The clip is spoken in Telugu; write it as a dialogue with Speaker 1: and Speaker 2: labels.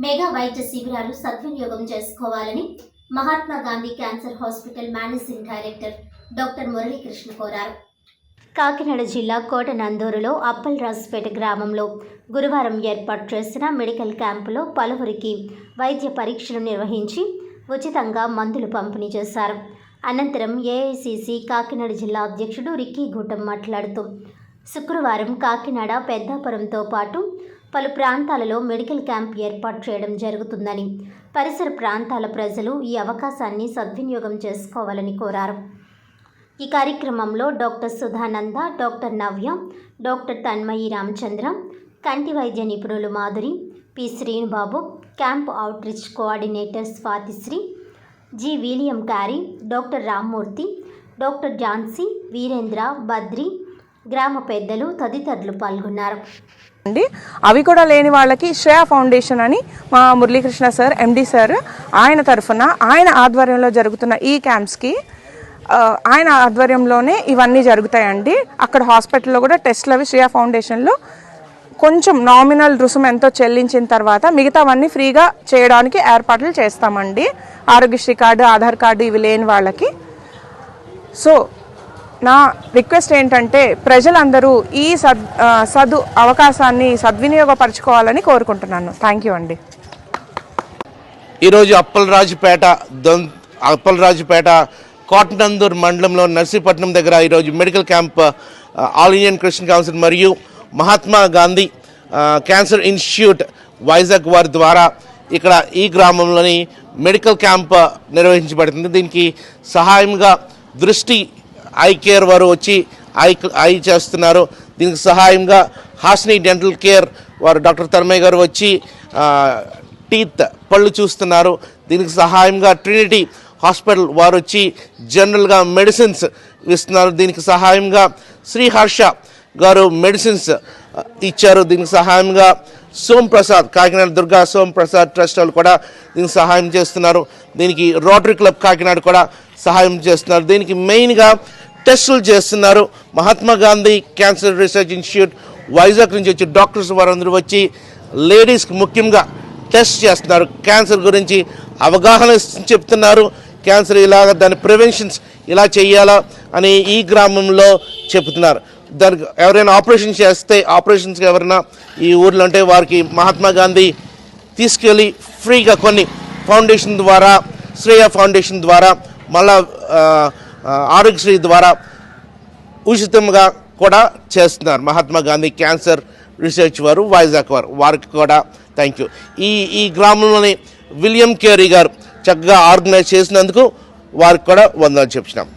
Speaker 1: మెగా వైద్య శిబిరాలు సద్వినియోగం చేసుకోవాలని Mahatma Gandhi cancer hospital managing director doctor Muralikrishna కోరారు. కాకినాడ జిల్లా కోటనందూరులో అప్పల్రాజుపేట గ్రామంలో గురువారం ఏర్పాటు చేసిన మెడికల్ క్యాంపులో పలువురికి వైద్య పరీక్షలు నిర్వహించి ఉచితంగా మందులు పంపిణీ చేశారు. అనంతరం ఏఐసిసి కాకినాడ జిల్లా అధ్యక్షుడు రిక్కీ గూటం మాట్లాడుతూ శుక్రవారం కాకినాడ పెద్దాపురంతో పాటు పలు ప్రాంతాలలో మెడికల్ క్యాంప్ ఏర్పాటు చేయడం జరుగుతుందని, పరిసర ప్రాంతాల ప్రజలు ఈ అవకాశాన్ని సద్వినియోగం చేసుకోవాలని కోరారు. ఈ కార్యక్రమంలో doctor Sudhananda, doctor Navya, doctor Tanmayi Ramachandra, కంటి వైద్య నిపుణులు Madhuri, P Srinubabu, camp outreach coordinator Swathisri, G William Carey, doctor Rammurthy, doctor Jhansi, Veerendra, Badri, గ్రామ పెద్దలు తదితరులు పాల్గొన్నారు.
Speaker 2: అవి కూడా లేని వాళ్ళకి శ్రేయ ఫౌండేషన్ అని మా మురళీకృష్ణ సార్, ఎండి సార్, ఆయన తరఫున ఆయన ఆధ్వర్యంలో జరుగుతున్న ఈ క్యాంప్స్కి ఆయన ఆధ్వర్యంలోనే ఇవన్నీ జరుగుతాయండి. అక్కడ హాస్పిటల్లో కూడా టెస్ట్లు అవి శ్రేయ ఫౌండేషన్లో కొంచెం నామినల్ రుసుము ఎంతో చెల్లించిన తర్వాత మిగతావన్నీ ఫ్రీగా చేయడానికి ఏర్పాట్లు చేస్తామండి. ఆరోగ్యశ్రీ కార్డు, ఆధార్ కార్డు ఇవి లేని వాళ్ళకి. సో నా రిక్వెస్ట్ ఏంటంటే ప్రజలందరూ ఈ అవకాశాన్ని సద్వినియోగపరచుకోవాలని కోరుకుంటున్నాను. థ్యాంక్ యూ అండి.
Speaker 3: ఈరోజు అప్పలరాజుపేట కోటనందూర్ మండలంలో నర్సీపట్నం దగ్గర ఈరోజు medical camp all Indian Christian council మరియు మహాత్మా గాంధీ క్యాన్సర్ ఇన్స్టిట్యూట్ వైజాగ్ వారి ద్వారా ఇక్కడ ఈ గ్రామంలోని మెడికల్ క్యాంప్ నిర్వహించబడుతుంది. దీనికి సహాయంగా దృష్టి ఐ కేర్ వారు వచ్చి ఐ చేస్తున్నారు. దీనికి సహాయంగా హాస్ని డెంటల్ కేర్ వారు డాక్టర్ తన్మయ్య గారు వచ్చి టీత్ పళ్ళు చూస్తున్నారు. దీనికి సహాయంగా ట్రినిటీ హాస్పిటల్ వారు వచ్చి జనరల్గా మెడిసిన్స్ ఇస్తున్నారు. దీనికి సహాయంగా శ్రీహర్ష గారు మెడిసిన్స్ ఇచ్చారు. దీనికి సహాయంగా సోంప్రసాద్, కాకినాడ దుర్గా సోంప్రసాద్ ట్రస్ట్ వాళ్ళు కూడా దీనికి సహాయం చేస్తున్నారు. దీనికి రోటరీ క్లబ్ కాకినాడ కూడా సహాయం చేస్తున్నారు. దీనికి మెయిన్గా టెస్టులు చేస్తున్నారు. Mahatma Gandhi cancer research institute Vizag నుంచి వచ్చి డాక్టర్స్ వారందరూ వచ్చి లేడీస్కి ముఖ్యంగా టెస్ట్ చేస్తున్నారు. క్యాన్సర్ గురించి అవగాహన చెప్తున్నారు. క్యాన్సర్ ఇలాగ దాని ప్రివెన్షన్స్ ఇలా చేయాలా అని ఈ గ్రామంలో చెప్తున్నారు. దానికి ఎవరైనా ఆపరేషన్ చేస్తే ఆపరేషన్స్కి ఎవరైనా ఈ ఊర్లో ఉంటే వారికి మహాత్మా గాంధీ తీసుకెళ్ళి ఫ్రీగా కొన్ని ఫౌండేషన్ ద్వారా, శ్రేయ ఫౌండేషన్ ద్వారా, మళ్ళా ఆరోగ్యశ్రీ ద్వారా ఉచితంగా కూడా చేస్తున్నారు. మహాత్మా గాంధీ క్యాన్సర్ రీసెర్చ్ వారు వైజాగ్ వారికి కూడా థ్యాంక్ యూ. ఈ గ్రామంలోని విలియం కేరీ గారు చక్కగా ఆర్గనైజ్ చేసినందుకు వారికి కూడా వందనాలు చెప్తున్నాం.